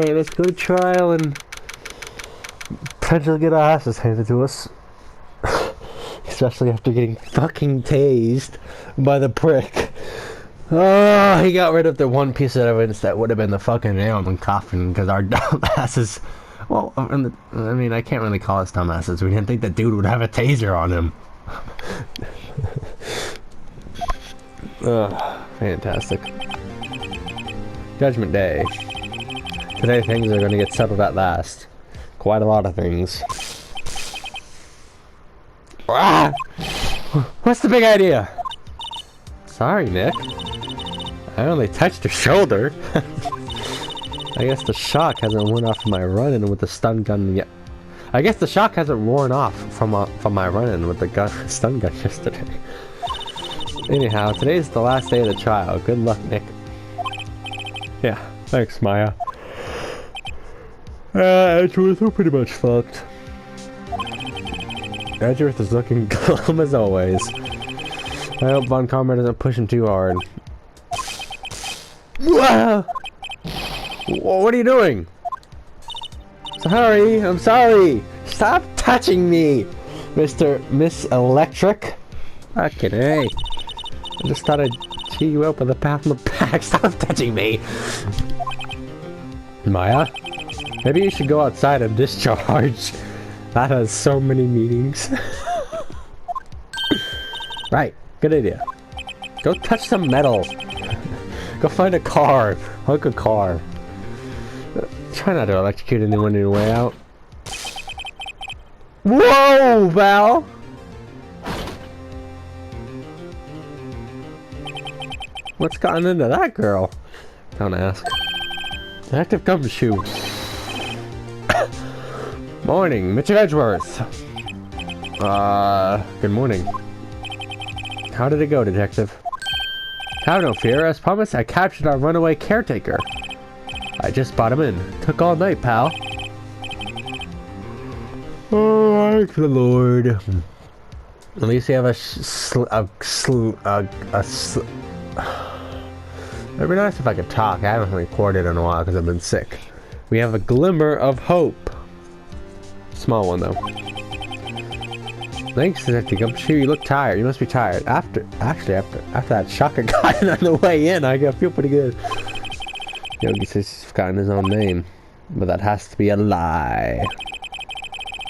Alright, let's go to trial and potentially get our asses handed to us. Especially after getting fucking tased by the prick. Oh, he got rid of the one piece of evidence that would have been the fucking nail in the coffin because our dumbasses. Well, I mean, I can't really call us dumbasses. We didn't think the dude would have a taser on him. Fantastic. Judgment Day. Today things are going to get settled at last. Quite a lot of things. Ah! What's the big idea? Sorry, Nick. I only touched your shoulder. I guess the shock hasn't worn off from my run-in with the stun gun yet. I guess the shock hasn't worn off from my run-in with the stun gun yesterday. Anyhow, today's the last day of the trial. Good luck, Nick. Yeah, thanks, Maya. Edgeworth, we're pretty much fucked. Edgeworth is looking glum as always. I hope Von Karma doesn't push him too hard. What are you doing? Sorry, I'm sorry. Stop touching me, Miss Electric. Fucking hey. I just thought I'd cheer you up with a pat on the back. Stop touching me. Maya, maybe you should go outside and discharge. That has so many meanings. Right, good idea. Go touch some metal. Go find a car. Hunk a car. Try not to electrocute anyone on your way out. Whoa, Val! What's gotten into that girl? Don't ask. Detective Gumshoe. Morning, Mr. Edgeworth. Good morning. How did it go, Detective? Have no fear. As promised, I captured our runaway caretaker. I just brought him in. Took all night, pal. Oh, thank the Lord. At least you have it'd be nice if I could talk. I haven't recorded in a while because I've been sick. We have a glimmer of hope. Small one, though. Thanks, Detective Gumshoe. You look tired. You must be tired. After that shock I got on the way in, I feel pretty good. Yogi says he's forgotten his own name, but that has to be a lie.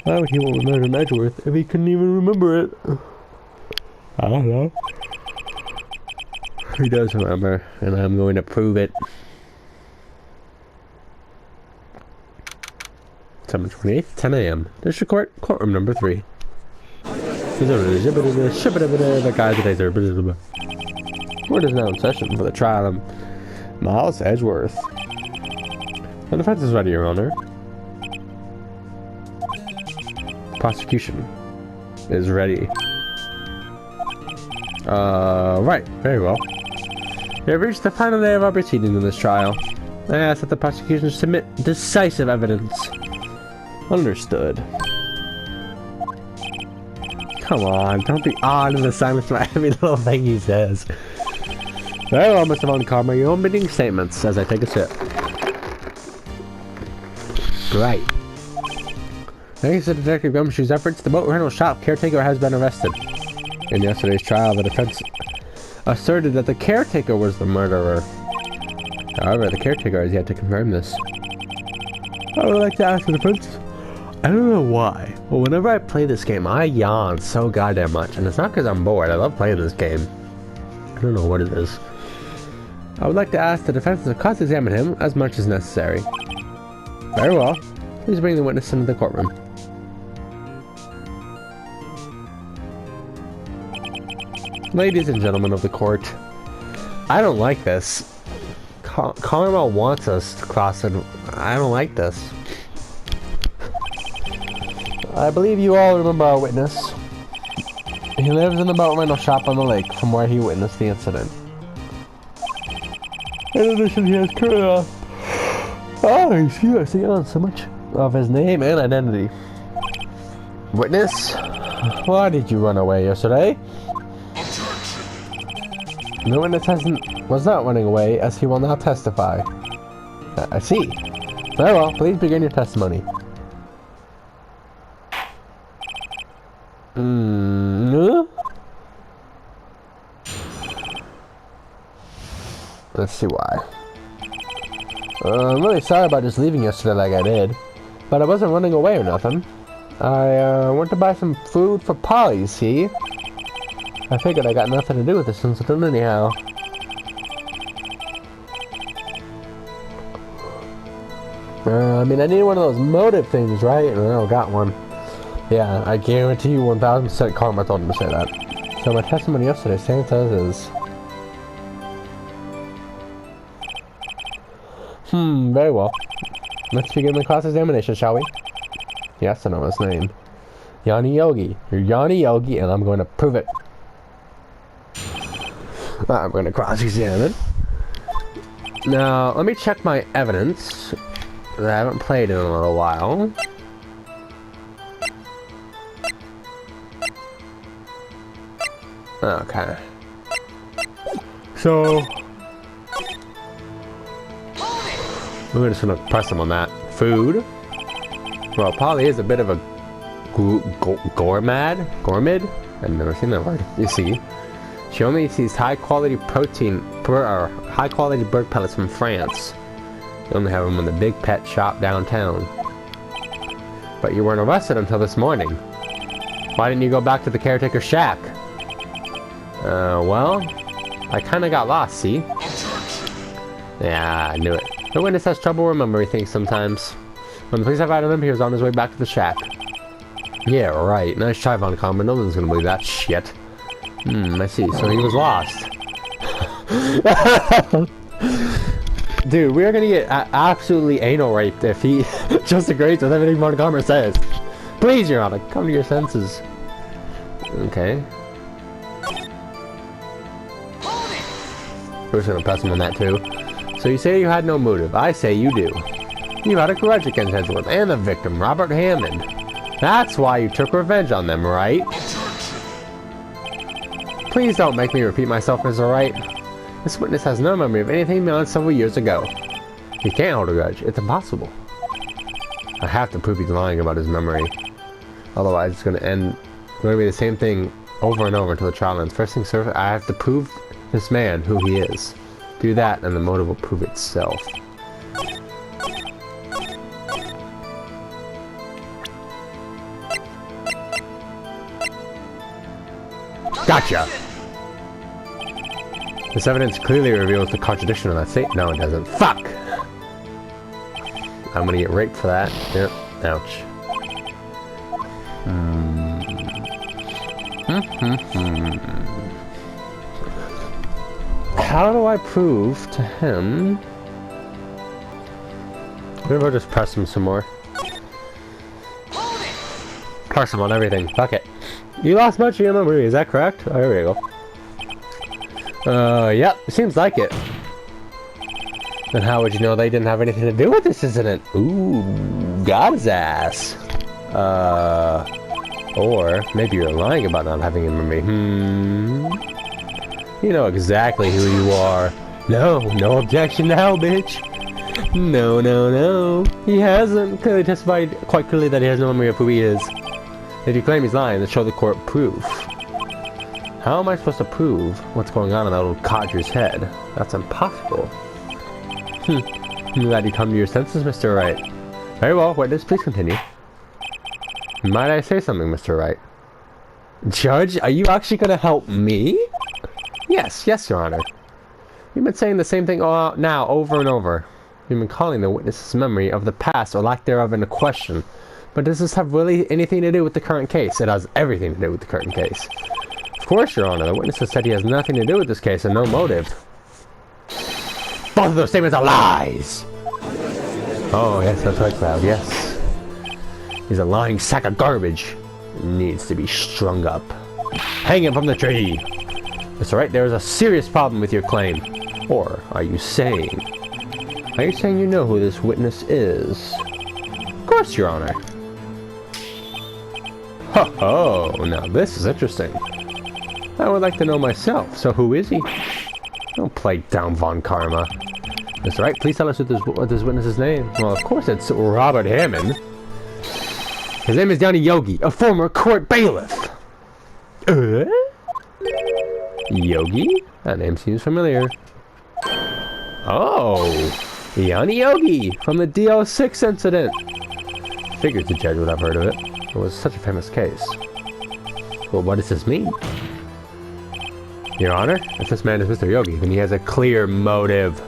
Why would he want to murder Edgeworth if he couldn't even remember it? I don't know. He does remember, and I'm going to prove it. 7/28, 10 a.m. District Court, courtroom number 3. The guy today, sir. Court is now in session for the trial of Miles Edgeworth. The defense is ready, Your Honor. The prosecution is ready. Right, very well. We have reached the final day of our proceedings in this trial. I ask that the prosecution submit decisive evidence. Understood. Come on, don't be odd in the silence for every little thing he says. Very well, Mr. Von Karma, your opening statements as I take a sip. Great. Thanks to Detective Gumshoe's efforts, the boat rental shop caretaker has been arrested. In yesterday's trial, the defense asserted that the caretaker was the murderer. However, the caretaker has yet to confirm this. I would like to ask the defense. I don't know why, but whenever I play this game, I yawn so goddamn much, and it's not because I'm bored. I love playing this game. I don't know what it is. I would like to ask the defense to cross-examine him as much as necessary. Very well. Please bring the witness into the courtroom. Ladies and gentlemen of the court, I don't like this. Karma wants us to cross it. I don't like this. I believe you all remember our witness. He lives in the boat rental shop on the lake from where he witnessed the incident. In addition, he has so much of his name and identity. Witness, why did you run away yesterday? The witness was not running away, as he will now testify. I see. Very well, please begin your testimony. Let's see why. I'm really sorry about just leaving yesterday like I did. But I wasn't running away or nothing. I went to buy some food for Polly, you see? I figured I got nothing to do with this incident anyhow. I mean, I needed one of those motive things, right? And I don't got one. Yeah, I guarantee you 1000% karma told him to say that. So my testimony yesterday stands as is. Very well. Let's begin the class examination, shall we? Yes, I know his name. Yanni Yogi. You're Yanni Yogi, and I'm going to prove it. I'm going to cross-examine. Now, let me check my evidence that I haven't played in a little while. Okay. So... we're just gonna press him on that. Food. Well, Polly is a bit of a gourmet? I've never seen that word. You see, she only sees high-quality high-quality bird pellets from France. You only have them in the big pet shop downtown. But you weren't arrested until this morning. Why didn't you go back to the caretaker's shack? Well, I kinda got lost, see? Yeah, I knew it. The witness has trouble remembering things sometimes. When the police have found him, he was on his way back to the shack. Yeah, right. Nice try, Von Karma. No one's gonna believe that shit. I see. So he was lost. Dude, we're gonna get absolutely anal raped if he just agrees with everything Von Karma says. Please, Your Honor, come to your senses. Okay. We're just gonna press him on that too. So you say you had no motive. I say you do. You had a grudge against Edgeworth and the victim, Robert Hammond. That's why you took revenge on them, right? Please don't make me repeat myself, Mr. Wright. This witness has no memory of anything beyond several years ago. He can't hold a grudge. It's impossible. I have to prove he's lying about his memory. Otherwise, it's going to be the same thing over and over until the trial ends. First things first, I have to prove this man who he is. Do that, and the motive will prove itself. Gotcha! This evidence clearly reveals the contradiction of that statement. No, it doesn't. Fuck! I'm gonna get raped for that. Yep. Ouch. How do I prove to him? Maybe I'll just press him some more. Press him on everything. Fuck it. You lost much of your memory, is that correct? Oh, here we go. Yep, seems like it. Then how would you know they didn't have anything to do with this incident? Ooh, got his ass. Or maybe you're lying about not having a memory. You know exactly who you are. No objection now, bitch. No. He hasn't clearly testified quite clearly that he has no memory of who he is. If you claim he's lying, then show the court proof. How am I supposed to prove what's going on in that little codger's head? That's impossible. I'm glad you come to your senses, Mr. Wright. Very well, witness, please continue. Might I say something, Mr. Wright? Judge, are you actually going to help me? Yes, Your Honor. You've been saying the same thing now over and over. You've been calling the witness's memory of the past or lack thereof into question. But does this have really anything to do with the current case? It has everything to do with the current case. Of course, Your Honor. The witness has said he has nothing to do with this case and no motive. Both of those statements are lies! Oh, yes, that's right, Cloud, yes. He's a lying sack of garbage. He needs to be strung up. Hang him from the tree! That's right, there is a serious problem with your claim. Or are you saying you know who this witness is? Of course, Your Honor. Ho, now this is interesting. I would like to know myself, so who is he? Don't play down, Von Karma. Mr. Wright, please tell us what this witness's name. Well, of course it's Robert Hammond. His name is Johnny Yogi, a former court bailiff. Yogi? That name seems familiar. Oh, Johnny Yogi from the DL6 incident. Figured the judge would have heard of it. It was such a famous case. Well, what does this mean? Your Honor, if this man is Mr. Yogi, then he has a clear motive.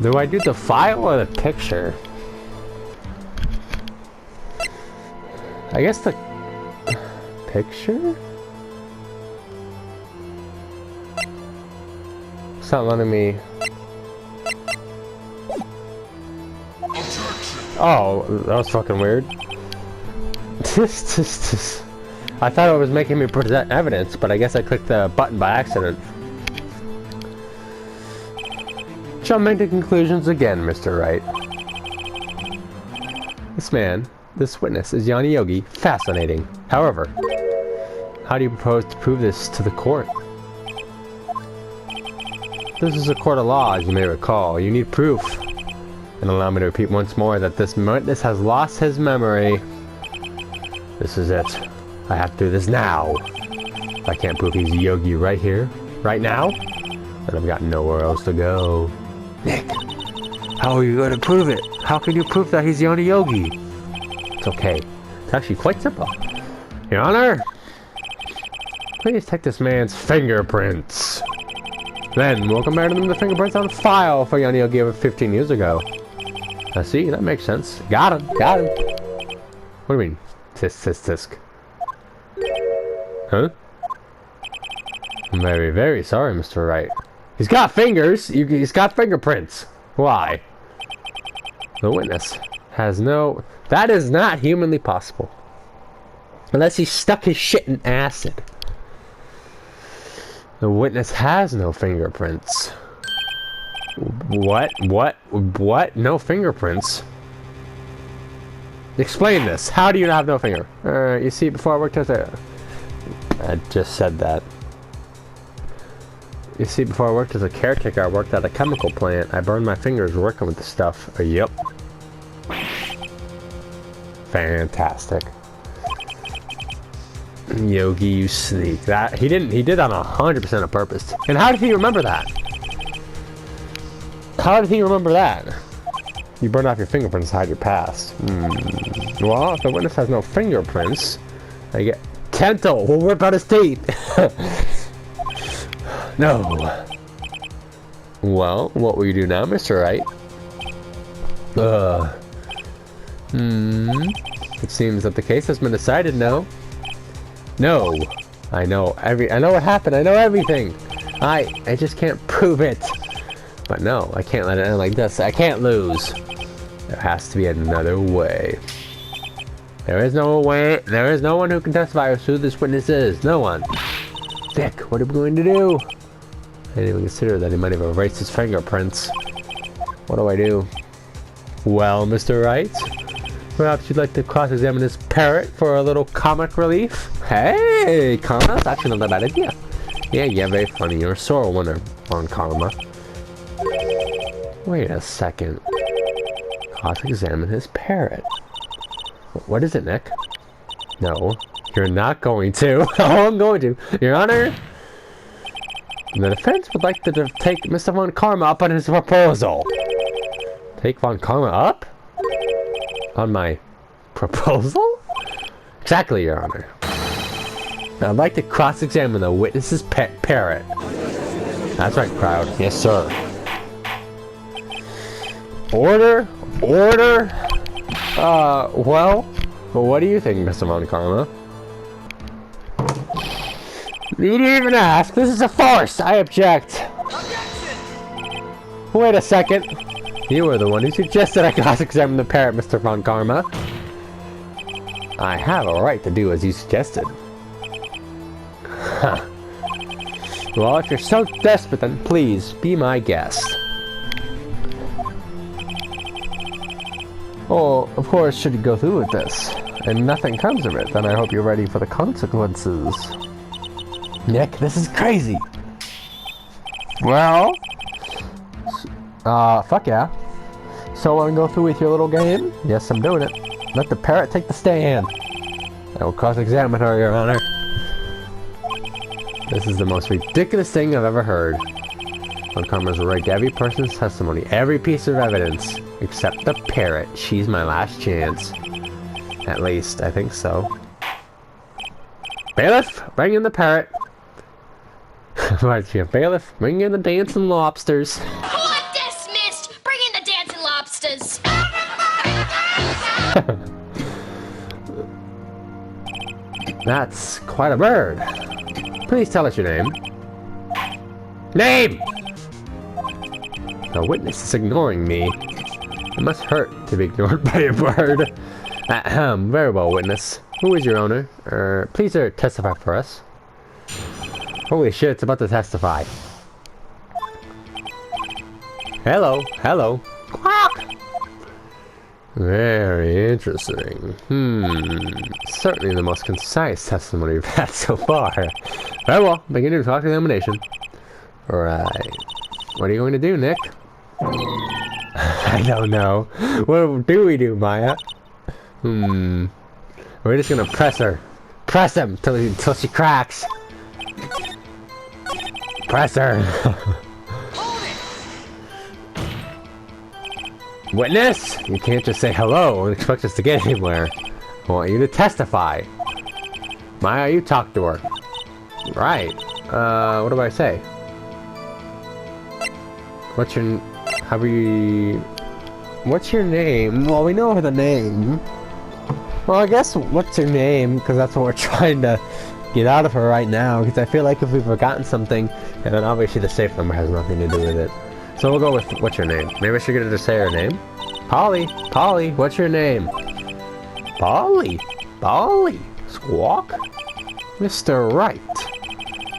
Do I do the file or the picture? I guess the picture? It's not letting me. Oh, that was fucking weird. I thought it was making me present evidence, but I guess I clicked the button by accident. Jumping to conclusions again, Mr. Wright. This witness is Johnny Yogi. Fascinating. However, how do you propose to prove this to the court? This is a court of law, as you may recall. You need proof. And allow me to repeat once more that this witness has lost his memory. This is it. I have to do this now. If I can't prove he's Yogi right here, right now, then I've got nowhere else to go. Nick, how are you going to prove it? How can you prove that he's Johnny Yogi? It's okay. It's actually quite simple. Your Honor, please take this man's fingerprints. Then we'll compare them to the fingerprints on file for Johnny Yogi of 15 years ago. I see, that makes sense. Got him, got him. What do you mean? Tisk. Huh? I'm very, very sorry, Mr. Wright. He's got fingers. He's got fingerprints. Why? The witness has no... That is not humanly possible. Unless he stuck his shit in acid. The witness has no fingerprints. What? No fingerprints? Explain this. How do you have no finger? You see, before I worked as a... I just said that. You see, before I worked as a caretaker, I worked at a chemical plant. I burned my fingers working with the stuff. Yep. Fantastic. Yogi, you sneak. That he did that 100% on purpose. And how did he remember that? How did he remember that? You burned off your fingerprints to hide your past. Well, if the witness has no fingerprints, I get Kento. We'll rip out his teeth. No. Well, what will you do now, Mr. Wright? It seems that the case has been decided now. No. I know what happened. I know everything. I just can't prove it. But no, I can't let it end like this. I can't lose. There has to be another way. There is no way. There is no one who can testify as to who this witness is. No one. Dick, what are we going to do? I didn't even consider that he might have erased his fingerprints. What do I do? Well, Mr. Wright, perhaps you'd like to cross-examine this parrot for a little comic relief? Hey, Karma, that's actually not a bad idea. Yeah, very funny. You're a sore winner on Karma. Wait a second. Cross-examine his parrot. What is it, Nick? No, you're not going to. Oh, I'm going to. Your Honor, the defense would like to take Mr. Von Karma up on his proposal. Take Von Karma up? On my proposal? Exactly, Your Honor. I'd like to cross-examine the witness's pet parrot. That's right, crowd. Yes, sir. Order? Well, what do you think, Mr. Von Karma? You didn't even ask. This is a farce. I object. Objection! Wait a second. You were the one who suggested I cross-examine the parrot, Mr. Von Karma. I have a right to do as you suggested. Huh. Well, if you're so desperate, then please be my guest. Well, of course, should you go through with this, and nothing comes of it, then I hope you're ready for the consequences. Nick, this is crazy! Well, fuck yeah. So want to go through with your little game? Yes, I'm doing it. Let the parrot take the stand. I will cross-examine her, Your Honor. This is the most ridiculous thing I've ever heard. On cameras will write every person's testimony, every piece of evidence, except the parrot. She's my last chance. At least, I think so. Bailiff, bring in the parrot. Right here, bailiff, bring in the dancing lobsters. Court dismissed! Bring in the dancing lobsters! That's quite a bird. Please tell us your name. Name! The witness is ignoring me. It must hurt to be ignored by a bird. Ahem, very well, witness. Who is your owner? Please, sir, testify for us. Holy shit, it's about to testify. Hello, hello. Quack! Very interesting. Certainly the most concise testimony we've had so far. Very well, begin your cross-examination. Alright. What are you going to do, Nick? I don't know. What do we do, Maya? We're just gonna press her. Press him till she cracks. Press her. Witness! You can't just say hello and expect us to get anywhere. I want you to testify. Maya, you talk to her. Right. What do I say? What's your name? Well, we know her the name. Well, I guess what's her name? Because that's what we're trying to get out of her right now. Because I feel like if we've forgotten something, and then obviously the safe number has nothing to do with it. So we'll go with what's your name? Maybe I should get her to say her name. Polly, Polly, what's your name? Polly, Polly, Squawk, Mr. Wright.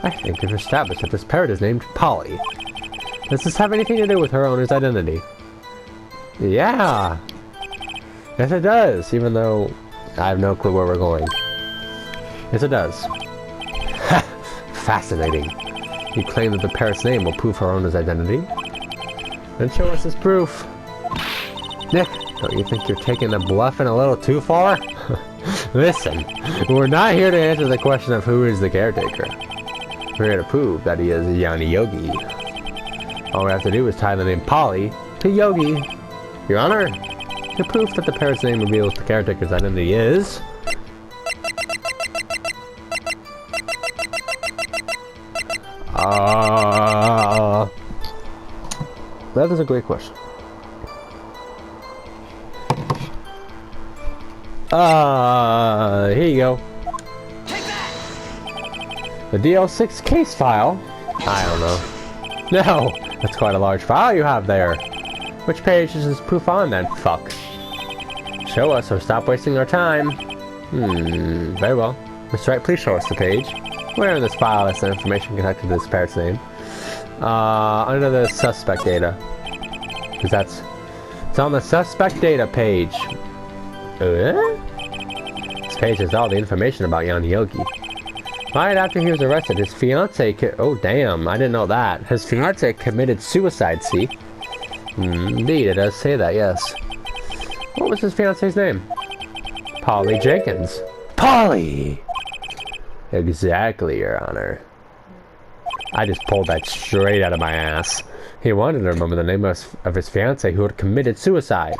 I think we've established that this parrot is named Polly. Does this have anything to do with her owner's identity? Yeah. Yes, it does, even though I have no clue where we're going. Yes, it does. Fascinating. You claim that the parrot's name will prove her owner's identity? Then show us this proof. Nick, don't you think you're taking the bluffing a little too far? Listen, we're not here to answer the question of who is the caretaker. We're here to prove that he is Yanni Yogi. All we have to do is tie the name Polly to Yogi. Your Honor, the proof that the parrot's name reveals the caretaker's identity is... That is a great question. Here you go. The DL6 case file? I don't know. No, that's quite a large file you have there. Which page is this proof on then, fuck? Show us or stop wasting our time. Very well. Mr. Wright, please show us the page. Where in this file is the information connected to this parrot's name? Under the suspect data. Because it's on the suspect data page. This page has all the information about Yanni Yogi. Right after he was arrested, his fiance oh damn, I didn't know that. His fiance committed suicide, see? Indeed, it does say that, yes. What was his fiance's name? Polly Jenkins. Polly! Exactly, Your Honor. I just pulled that straight out of my ass. He wanted to remember the name of his fiancée who had committed suicide.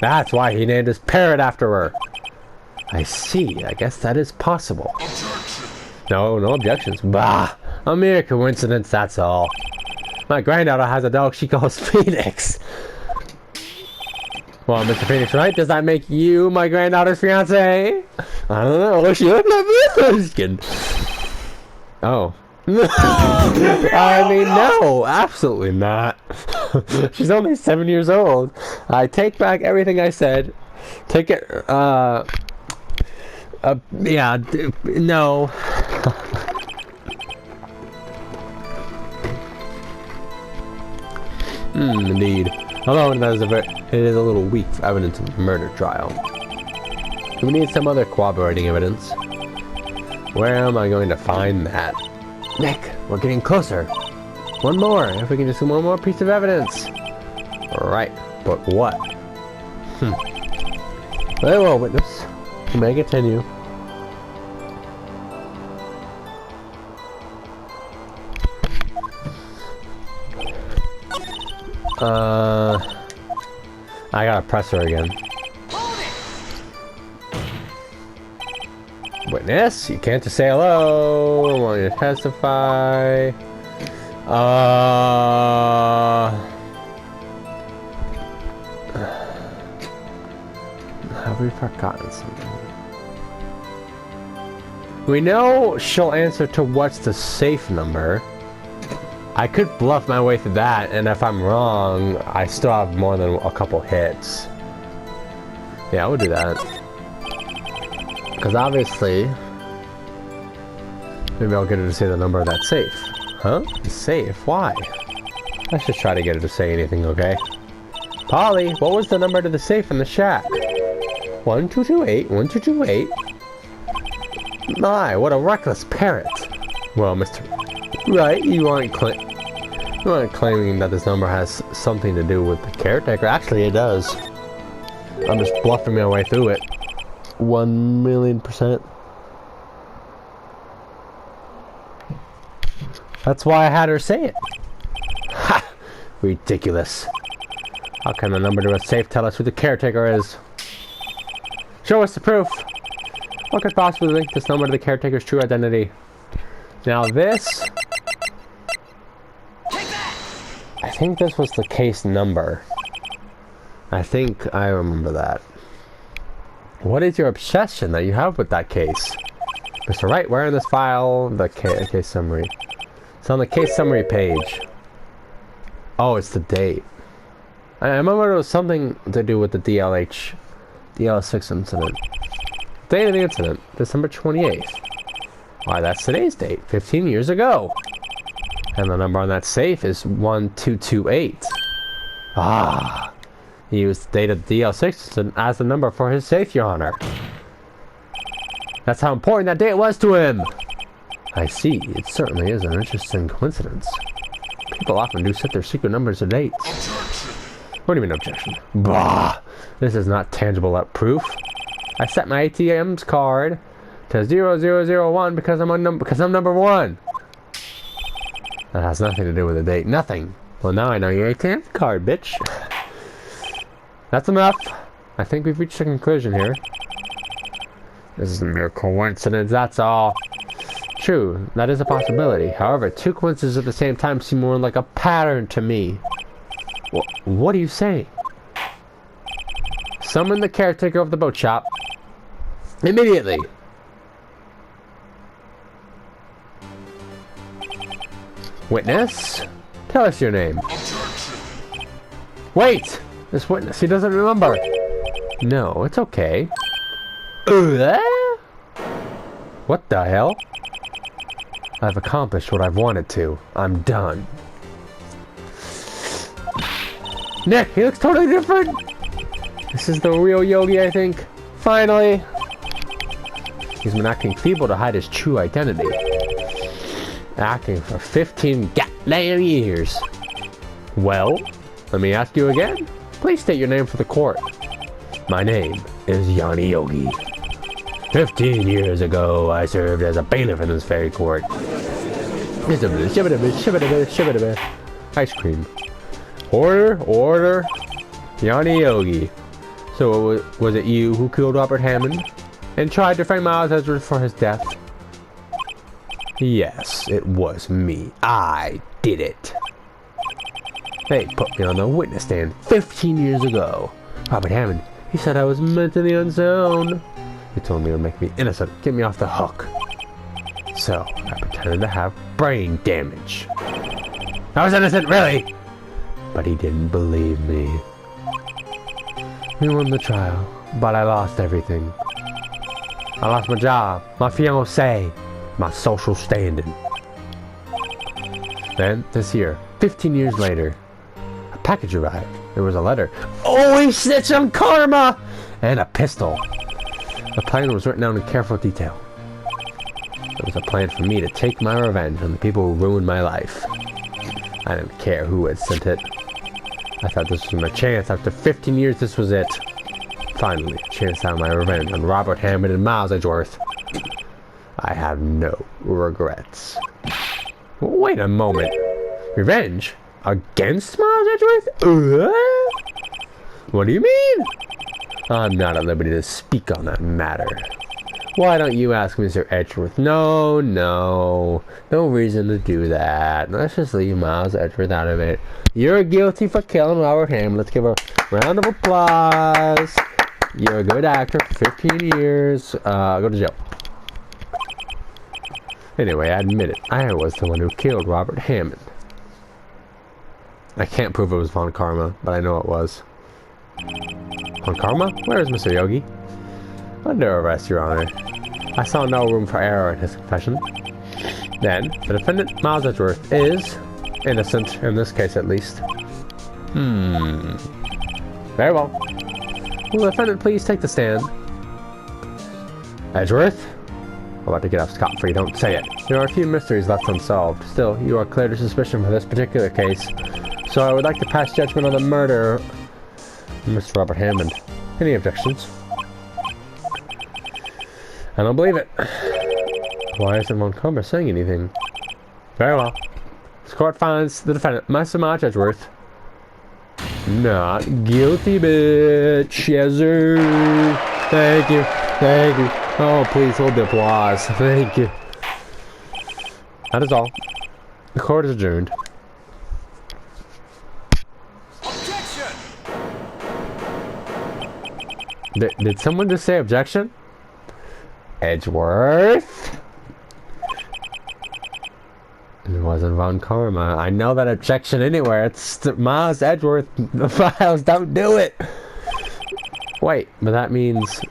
That's why he named his parrot after her. I see. I guess that is possible. Objection. No objections. Bah! A mere coincidence, that's all. My granddaughter has a dog she calls Phoenix. Well, Mr. Phoenix, right? Does that make you my granddaughter's fiance? I don't know. She looked like this. I'm just kidding. Oh. I mean, no. Absolutely not. She's only 7 years old. I take back everything I said. Take it, yeah, no. Indeed. Although it is a little weak for evidence of a murder trial. We need some other corroborating evidence. Where am I going to find that? Nick, we're getting closer. One more, if we can just get one more piece of evidence. Alright, but what? Very well, witness. You may continue. I gotta press her again. Witness, you can't just say hello. I want you to testify. Have we forgotten something? We know she'll answer to what's the safe number. I could bluff my way through that, and if I'm wrong, I still have more than a couple hits. Yeah, I would do that. Because obviously, maybe I'll get her to say the number of that safe. Huh? The safe? Why? Let's just try to get her to say anything, okay? Polly, what was the number to the safe in the shack? 1228, 1228. My, what a reckless parrot. Well, Mr. Wright, you aren't claiming that this number has something to do with the caretaker. Actually, it does. I'm just bluffing my way through it. 1,000,000%. That's why I had her say it. Ha! Ridiculous. How can the number to a safe tell us who the caretaker is? Show us the proof. What could possibly link this number to the caretaker's true identity? Now this... I think this was the case number. I think I remember that. What is your obsession that you have with that case? Mr. Wright, where in this file? The case summary. It's on the case summary page. Oh, it's the date. I remember it was something to do with the DL6 incident. Date of the incident, December 28th. Why, that's today's date, 15 years ago. And the number on that safe is 1228. Ah. He used the date of the DL6 as the number for his safe, Your Honor. That's how important that date was to him. I see. It certainly is an interesting coincidence. People often do set their secret numbers to dates. What do you mean, objection? Bah! This is not tangible proof. I set my ATM's card to 0001 because I'm number 1. That has nothing to do with the date. Nothing. Well, now I know your ATM card, bitch. That's enough. I think we've reached a conclusion here. This is a mere coincidence, that's all. True, that is a possibility. However, two coincidences at the same time seem more like a pattern to me. What are you saying? Summon the caretaker of the boat shop. Immediately. Witness? Tell us your name. Wait! This witness, he doesn't remember. No, it's okay. What the hell? I've accomplished what I've wanted to. I'm done. Nick, he looks totally different! This is the real Yogi, I think. Finally! He's been acting feeble to hide his true identity. Acting for 15 goddamn years. Well, let me ask you again. Please state your name for the court. My name is Yanni Yogi. 15 years ago, I served as a bailiff in this fairy court. Ice cream. Order, order. Yanni Yogi. So was it you who killed Robert Hammond and tried to frame Miles Edwards for his death? Yes, it was me. I did it. They put me on the witness stand 15 years ago. Robert Hammond, he said I was mentally unsound. He told me it would make me innocent, get me off the hook. So, I pretended to have brain damage. I was innocent, really? But he didn't believe me. We won the trial, but I lost everything. I lost my job, my fiancé, my social standing. Then, this year, 15 years later, a package arrived. There was a letter. Oh, he snitched on karma! And a pistol. The plan was written down in careful detail. It was a plan for me to take my revenge on the people who ruined my life. I didn't care who had sent it. I thought this was my chance. After 15 years, this was it. Finally, a chance to have my revenge on Robert Hammond and Miles Edgeworth. I have no regrets. Wait a moment. Revenge? Against Miles Edgeworth? What do you mean? I'm not at liberty to speak on that matter. Why don't you ask Mr. Edgeworth? No reason to do that. Let's just leave Miles Edgeworth out of it. You're guilty for killing Robert Hammond. Let's give a round of applause. You're a good actor for 15 years. Go to jail. Anyway, I admit it. I was the one who killed Robert Hammond. I can't prove it was Von Karma, but I know it was. Von Karma? Where is Mr. Yogi? Under arrest, Your Honor. I saw no room for error in his confession. Then, the defendant, Miles Edgeworth, is innocent, in this case at least. Very well. Will the defendant please take the stand? Edgeworth? I'm about to get off scot-free, don't say it. There are a few mysteries left unsolved. Still, you are cleared of suspicion for this particular case. So I would like to pass judgment on the murder of Mr. Robert Hammond. Any objections? I don't believe it. Why isn't Von Karma saying anything? Very well. This court finds the defendant, Mr. Miles Edgeworth, not guilty, bitch. Yes, sir. Thank you. Thank you. Oh, please hold the applause. Thank you. That is all. The court is adjourned. Objection! Did someone just say objection? Edgeworth? It wasn't Von Karma. I know that objection anywhere. It's Miles Edgeworth. The files don't do it. Wait, but that means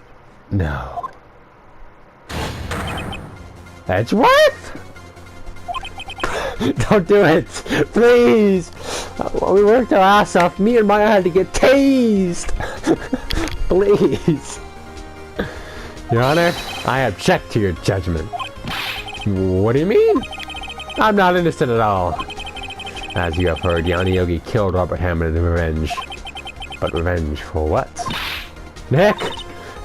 no. Edgeworth? Don't do it, please. We worked our ass off. Me and Maya had to get tased. Please. Your Honor, I object to your judgment. What do you mean? I'm not innocent at all. As you have heard, Yanni Yogi killed Robert Hammond in revenge. But revenge for what? Nick!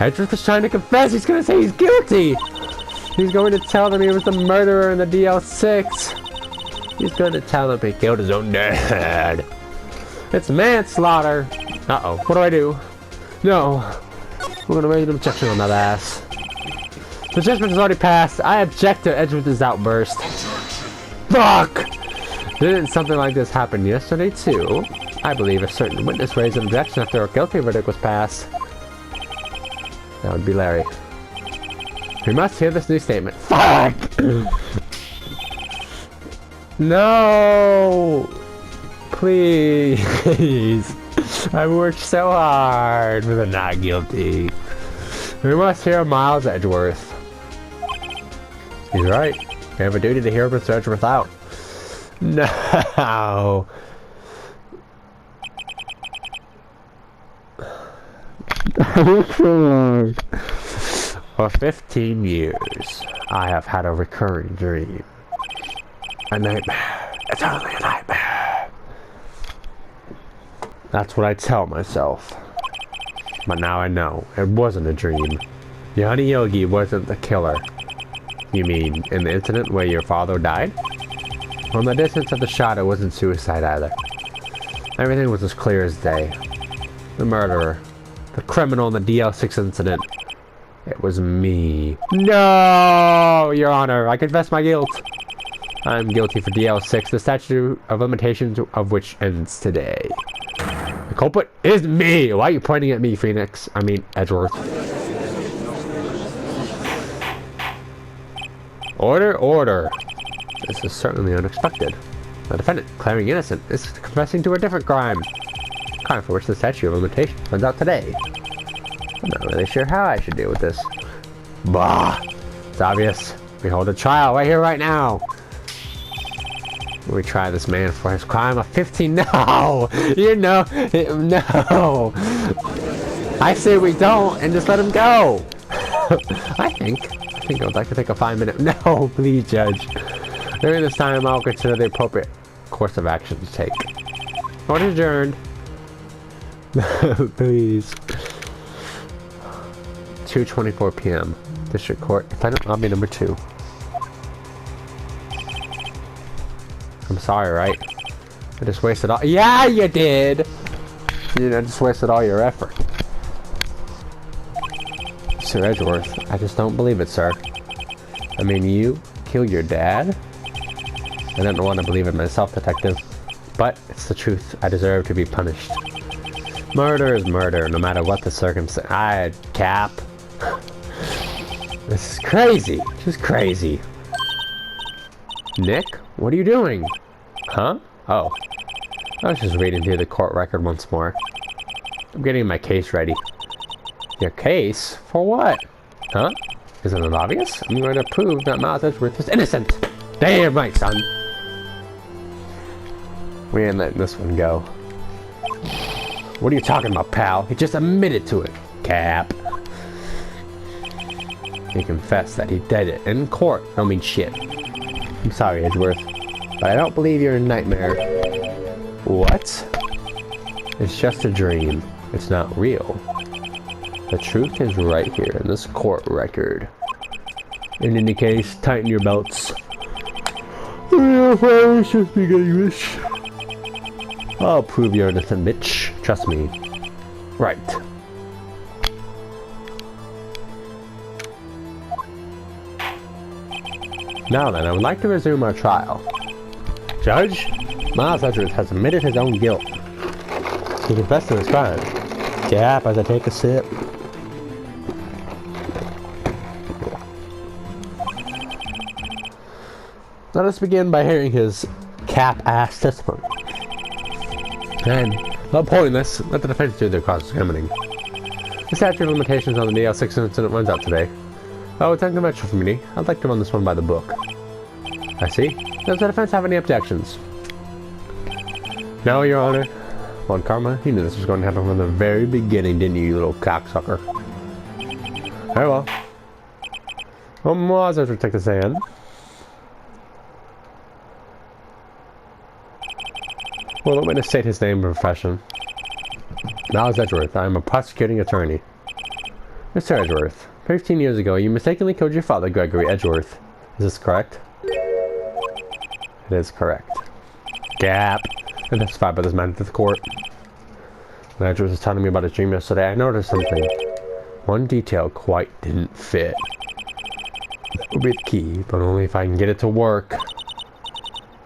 Edgeworth is trying to confess. He's going to say he's guilty. He's going to tell them he was the murderer in the DL6. He's going to tell them he killed his own dad. It's manslaughter. Uh-oh. What do I do? No. We're going to raise an objection on that ass. The judgment has already passed. I object to Edgeworth's outburst. Fuck! Didn't something like this happen yesterday, too? I believe a certain witness raised an objection after a guilty verdict was passed. That would be Larry. We must hear this new statement. Fuck! No! Please! I worked so hard for the not guilty. We must hear Miles Edgeworth. He's right. We have a duty to hear Mr. Edgeworth out. No! For 15 years, I have had a recurring dream. A nightmare. It's only a nightmare. That's what I tell myself. But now I know, it wasn't a dream. Yanni Yogi wasn't the killer. You mean, in the incident where your father died? From the distance of the shot, it wasn't suicide either. Everything was as clear as day. The murderer, the criminal in the DL6 incident, it was me. No, Your Honor, I confess my guilt. I'm guilty for DL6, the statute of limitations of which ends today. The culprit is me. Why are you pointing at me, Phoenix? I mean, Edgeworth. Order, order. This is certainly unexpected. The defendant, claiming innocent, is confessing to a different crime. Crime for which the statute of limitations runs out today. I'm not really sure how I should deal with this. Bah! It's obvious. We hold a trial right here, right now. We try this man for his crime of 15. No! You know, no! I say we don't and just let him go. I think think I would like to take a 5-minute... No, please, Judge. During this time, I'll consider the appropriate course of action to take. Court is adjourned. Please. 2:24 p.m. District Court. If I don't, I'll be number 2. I'm sorry, right? I just wasted all... Yeah, you did! You know, just wasted all your effort. Sir Edgeworth, I just don't believe it, sir. I mean, you killed your dad? I don't want to believe it myself, detective. But it's the truth. I deserve to be punished. Murder is murder, no matter what the circumstance. Cap. This is crazy. Just crazy. Nick, what are you doing? Huh? Oh. I was just reading through the court record once more. I'm getting my case ready. Your case? For what? Huh? Isn't it obvious? I'm going to prove that Miles Edgeworth is innocent! Damn right, son! We ain't letting this one go. What are you talking about, pal? He just admitted to it. Cap. He confessed that he did it in court. Don't mean shit. I'm sorry, Edgeworth, but I don't believe you're a nightmare. What? It's just a dream. It's not real. The truth is right here in this court record. In any case, tighten your belts. It's just speak English. I'll prove you're innocent, bitch. Trust me. Right. Now then, I would like to resume our trial. Judge, Miles Edgeworth has admitted his own guilt. He confessed to his crime. Gap as I take a sip. Let us begin by hearing his cap-ass testimony. And, upholding this, let the defense do their cross-examining. The statute of limitations on the DL6 incident runs out today. Oh, it's unconventional for me. I'd like to run this one by the book. I see. Does the defense have any objections? No, Your Honor. Lord Karma, you knew this was going to happen from the very beginning, didn't you, you little cocksucker? Very well. Miles Edgeworth, take the stand. Well, let me state his name and profession. Miles Edgeworth, I am a prosecuting attorney. Mr. Edgeworth, 15 years ago, you mistakenly killed your father, Gregory Edgeworth. Is this correct? It is correct. Gap. And testified by this man to the court. When Edgeworth was telling me about his dream yesterday, I noticed something. One detail quite didn't fit. That will be the key, but only if I can get it to work.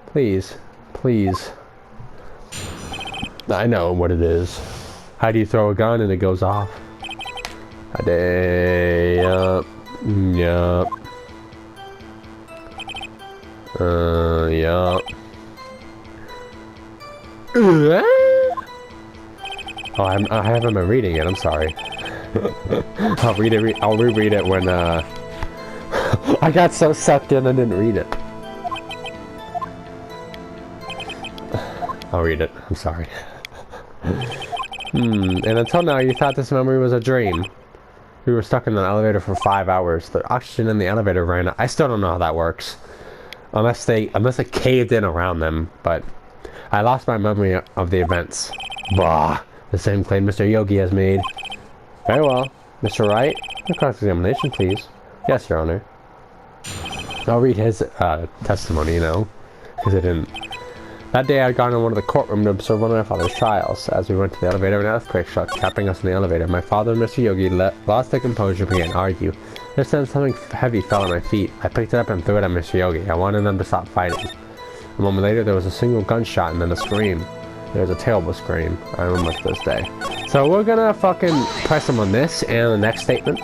Please. Please. I know what it is. How do you throw a gun and it goes off? Yup. Yup. Yup. Oh, I haven't been reading it. I'm sorry. I'll read it. I'll reread it when I got so sucked in I didn't read it. I'll read it. I'm sorry. And until now, you thought this memory was a dream. We were stuck in an elevator for 5 hours. The oxygen in the elevator ran out. I still don't know how that works. Unless it caved in around them, but I lost my memory of the events. Bah! The same claim Mr. Yogi has made. Very well. Mr. Wright, a cross-examination, please. Yes, Your Honor. I'll read his testimony, you know, because it didn't. That day I had gone in one of the courtroom to observe one of my father's trials. As we went to the elevator, an earthquake struck, trapping us in the elevator. My father and Mr. Yogi lost their composure and began to argue. Just then something heavy fell at my feet. I picked it up and threw it at Mr. Yogi. I wanted them to stop fighting. A moment later there was a single gunshot and then a scream. There was a terrible scream. I remember to this day. So we're gonna fucking press him on this and the next statement.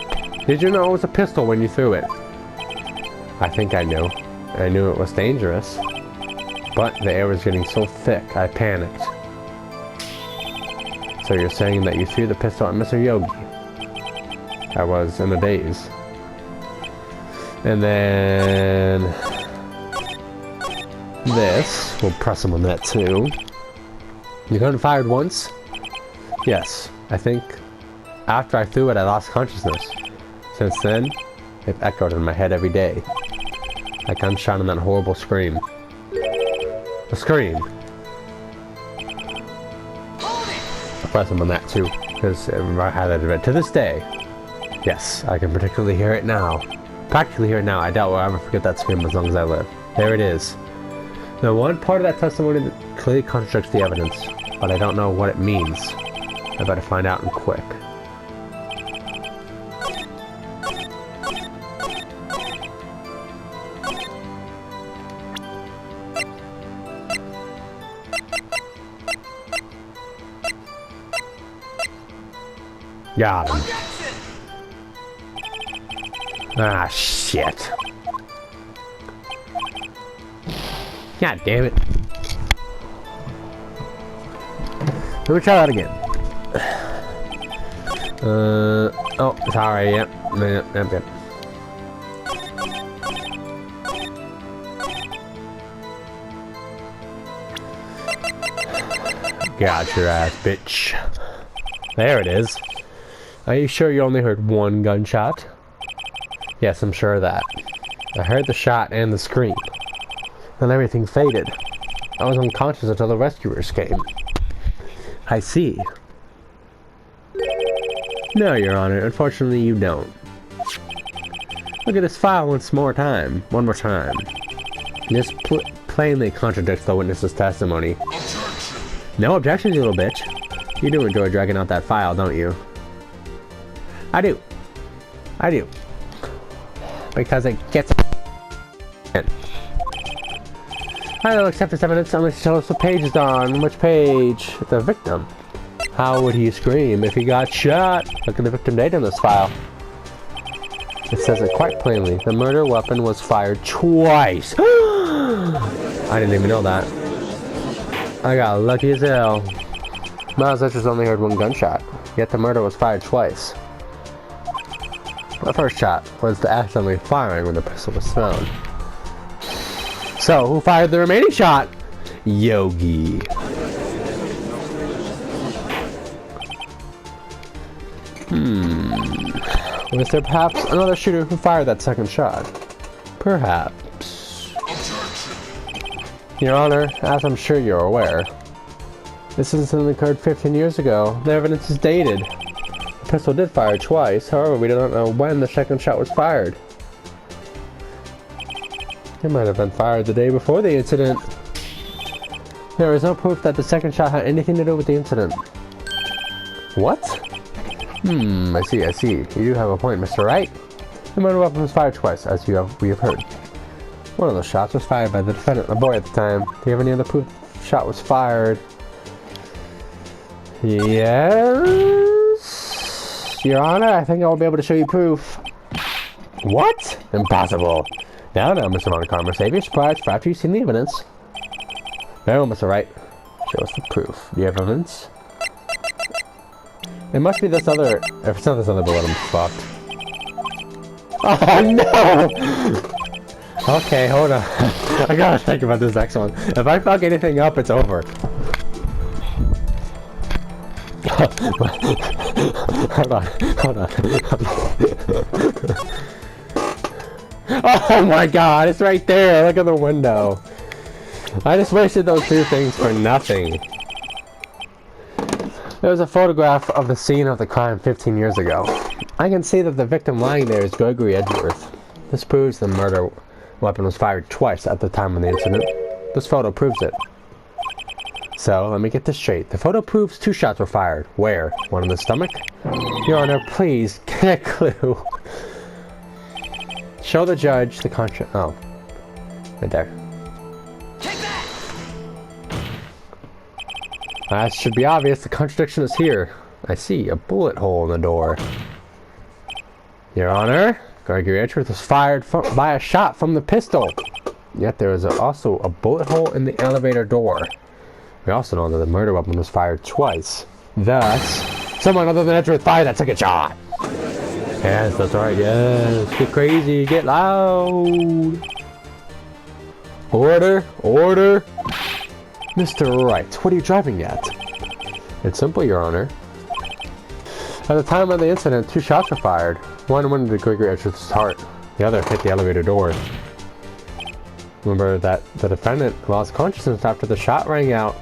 Did you know it was a pistol when you threw it? I think I knew. I knew it was dangerous. But the air was getting so thick, I panicked. So you're saying that you threw the pistol at Mr. Yogi? I was in a daze. And then... this. We'll press him on that too. You gun fired once? Yes. I think after I threw it, I lost consciousness. Since then, It echoed in my head every day. Like gunshot and that horrible scream. A scream. I press him on that too, because I highlighted it to this day. Yes, I can particularly hear it now. Practically hear it now. I doubt we'll ever forget that scream as long as I live. There it is. The one part of that testimony that clearly contradicts the evidence, but I don't know what it means. I better find out and quick. Got him. Ah, shit. God damn it. Let me try that again. Oh, sorry, yep. Yep. Got your ass, bitch. There it is. Are you sure you only heard one gunshot? Yes, I'm sure of that. I heard the shot and the scream. Then everything faded. I was unconscious until the rescuers came. I see. No, Your Honor. Unfortunately, you don't. Look at this file one more time. This plainly contradicts the witness's testimony. No objections, you little bitch. You do enjoy dragging out that file, don't you? I do. Because it gets... I will accept this evidence unless you tell us what page is on. Which page? The victim. How would he scream if he got shot? Look at the victim date in this file. It says it quite plainly. The murder weapon was fired twice. I didn't even know that. I got lucky as hell. Miles Etchers only heard one gunshot, yet the murder was fired twice. The first shot was the accidentally firing when the pistol was thrown. So, who fired the remaining shot? Yogi. Was there perhaps another shooter who fired that second shot? Perhaps. Your Honor, as I'm sure you're aware, this incident occurred 15 years ago. The evidence is dated. The pistol did fire twice, however, we do not know when the second shot was fired. It might have been fired the day before the incident. There is no proof that the second shot had anything to do with the incident. What? I see. You do have a point, Mr. Wright. The murder weapon was fired twice, as we have heard. One of those shots was fired by the defendant, a boy at the time. Do you have any other proof the shot was fired? Yes? Your Honor, I think I will be able to show you proof. What? Impossible. Now, Mr. Montgomery, save your surprise for after you've seen the evidence. No, Mr. Wright. Show us the proof. Do you have evidence? It must be this other... If it's not this other bullet, I'm fucked. Oh, no! Okay, hold on. I gotta think about this next one. If I fuck anything up, it's over. Hold on. Oh my god, it's right there. Look at the window. I just wasted those two things for nothing. There was a photograph of the scene of the crime 15 years ago. I can see that the victim lying there is Gregory Edgeworth. This proves the murder weapon was fired twice at the time of the incident. This photo proves it. So, let me get this straight. The photo proves 2 shots were fired. Where? One in the stomach? Your Honor, please, get a clue. Show the judge the oh. Right there. That should be obvious. The contradiction is here. I see a bullet hole in the door. Your Honor, Gregory Edgeworth was fired by a shot from the pistol. Yet there is also a bullet hole in the elevator door. We also know that the murder weapon was fired twice. Thus, someone other than Edgeworth fired that second shot. Yes, that's right. Yes. Get crazy. Get loud. Order. Order. Mr. Wright, what are you driving at? It's simple, Your Honor. At the time of the incident, 2 shots were fired. One went into Gregory Edgeworth's heart. The other hit the elevator door. Remember that the defendant lost consciousness after the shot rang out.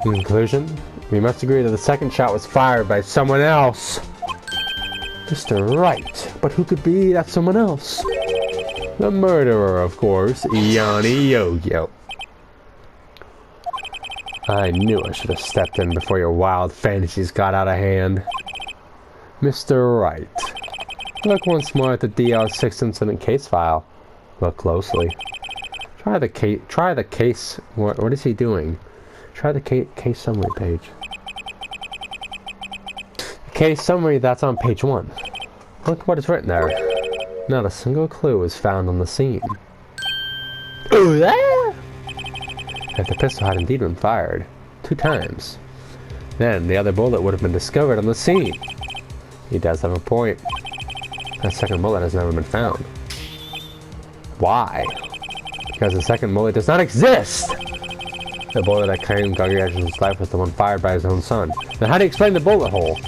In conclusion, we must agree that the second shot was fired by someone else. Mr. Wright. But who could be that someone else? The murderer, of course, Yanni Yo-Yo. I knew I should have stepped in before your wild fantasies got out of hand. Mr. Wright. Look once more at the DL6 incident case file. Look closely. Try the case. What is he doing? Try the case summary page. The case summary that's on page 1. Look what is written there. Not a single clue is found on the scene. Ooh, yeah! If the pistol had indeed been fired 2 times, then the other bullet would have been discovered on the scene. He does have a point. That second bullet has never been found. Why? Because the second bullet does not exist! The bullet that claimed Gregory Edgeworth's life was the one fired by his own son. Now how do you explain the bullet hole?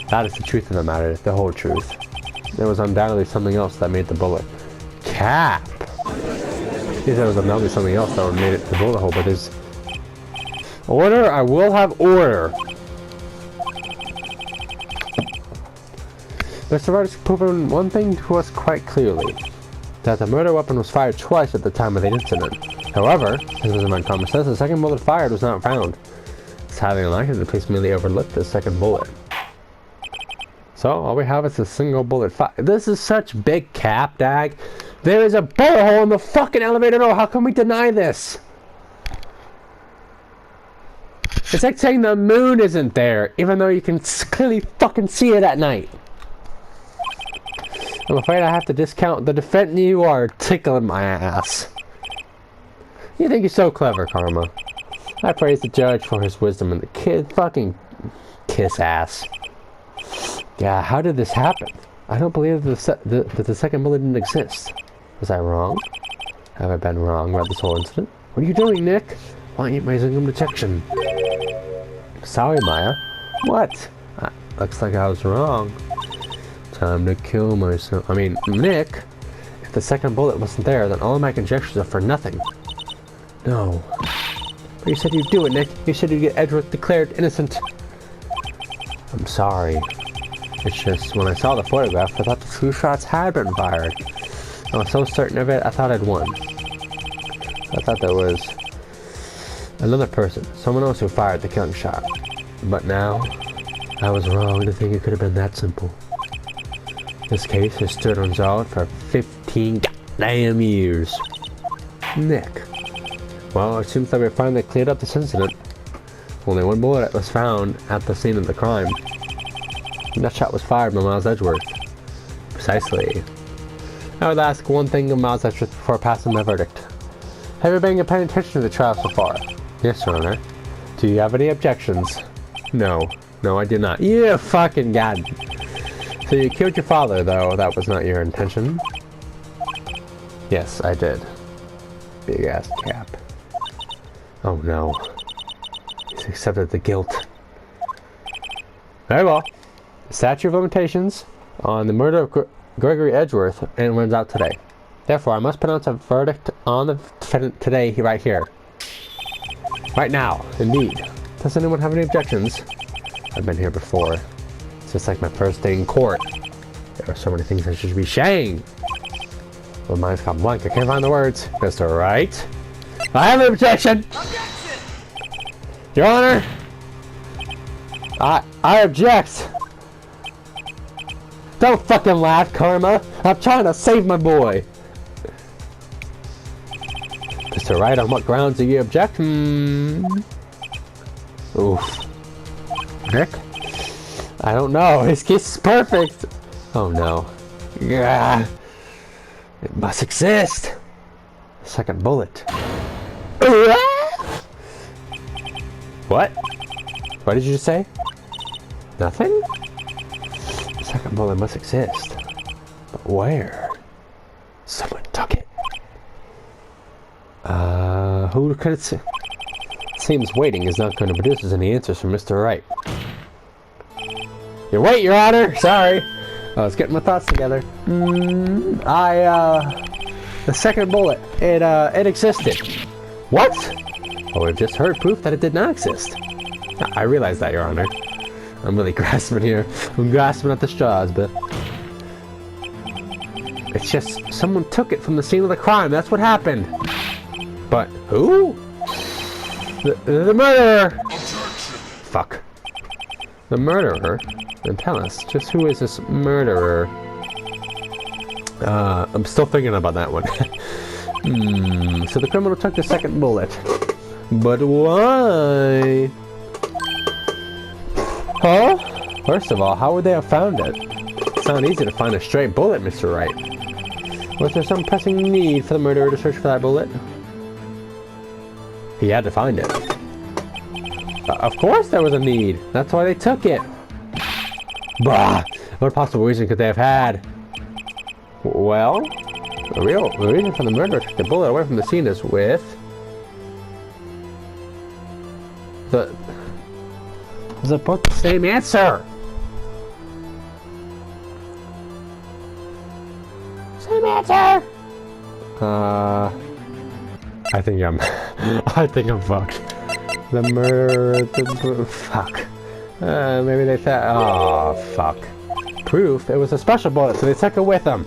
That is the truth of the matter, the whole truth. There was undoubtedly something else that made the bullet. Cap! He said there was undoubtedly something else that made it the bullet hole, but there's... Order? I will have order! Mr. Wright has proven one thing to us quite clearly. That the murder weapon was fired twice at the time of the incident. However, as Mr. Montgomery says, the second bullet fired was not found. It's highly unlikely the police merely overlooked the second bullet. So, all we have is a single bullet fire. This is such big cap, dag. There is a bullet hole in the fucking elevator door. How can we deny this? It's like saying the moon isn't there, even though you can clearly fucking see it at night. I'm afraid I have to discount the defendant. You are tickling my ass. You think you're so clever, Karma. I praise the judge for his wisdom and the kid fucking kiss ass. Yeah, how did this happen? I don't believe that the second bullet didn't exist. Was I wrong? Have I been wrong about this whole incident? What are you doing, Nick? Why ain't raising him detection? Sorry, Maya. What? Looks like I was wrong. Time to kill myself. I mean, Nick, if the second bullet wasn't there, then all of my conjectures are for nothing. No. But you said you'd do it, Nick. You said you'd get Edgeworth declared innocent. I'm sorry. It's just, when I saw the photograph, I thought the 2 shots had been fired. I was so certain of it, I thought I'd won. I thought there was another person, someone else who fired the killing shot. But now, I was wrong to think it could have been that simple. This case has stood unsolved for 15 goddamn years. Nick. Well, it seems that we finally cleared up this incident. Only 1 bullet was found at the scene of the crime. And that shot was fired by Miles Edgeworth. Precisely. I would ask one thing of Miles Edgeworth before passing my verdict. Have you been paying attention to the trial so far? Yes, Your Honor. Do you have any objections? No. No, I did not. You fucking god. So you killed your father, though that was not your intention? Yes, I did. Big ass cap. Oh no. He's accepted the guilt. Very well. The statute of limitations on the murder of Gregory Edgeworth and runs out today. Therefore, I must pronounce a verdict on the defendant today, right here. Right now, indeed. Does anyone have any objections? I've been here before. It's just like my first day in court. There are so many things I should be saying. My mind's gone blank. I can't find the words. Mr. Wright? I have an objection! Objection! Your Honor! I object! Don't fucking laugh, Karma! I'm trying to save my boy! Mr. Wright, on what grounds do you object? Oof. Nick? I don't know. His case is perfect! Oh no. Yeah. It must exist! Second bullet. What? What did you just say? Nothing? Second bullet must exist. But where? Someone took it. Who could it say? Seems waiting is not going to produce any answers from Mr. Wright. You wait, Your Honor! Sorry! I was getting my thoughts together. The second bullet, it existed. What? Oh, we've just heard proof that it did not exist. I realize that, Your Honor. I'm really grasping here. I'm grasping at the straws, but... It's just, someone took it from the scene of the crime. That's what happened. But, who? The murderer! Fuck. The murderer? Then tell us, just who is this murderer? I'm still thinking about that one. So the criminal took the second bullet. But why? Huh? First of all, how would they have found it? It's not easy to find a stray bullet, Mr. Wright. Was there some pressing need for the murderer to search for that bullet? He had to find it. Of course there was a need. That's why they took it. Bah! What possible reason could they have had? Well, the reason for the murderer took the bullet away from the scene is with... Was both the same answer? Same answer! I think I'm... I think I'm fucked. The murderer... Fuck. Maybe they thought... Oh, fuck. Proof? It was a special bullet, so they took it with them.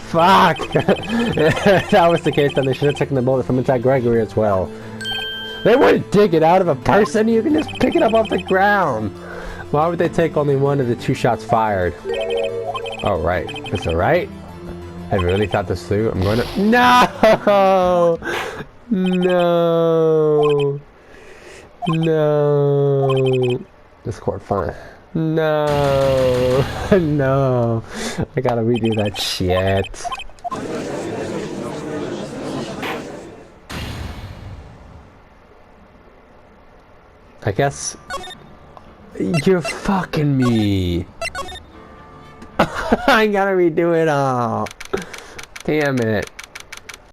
Fuck! If that was the case, then they should have taken the bullet from inside Gregory as well. They wouldn't dig it out of a person, you can just pick it up off the ground. Why would they take only one of the 2 shots fired? Oh, right. Is it right? Have you really thought this through? I'm going to... No! No! No! This court, fine. No! No! I gotta redo that shit. I guess... You're fucking me! I gotta redo it all! Damn it.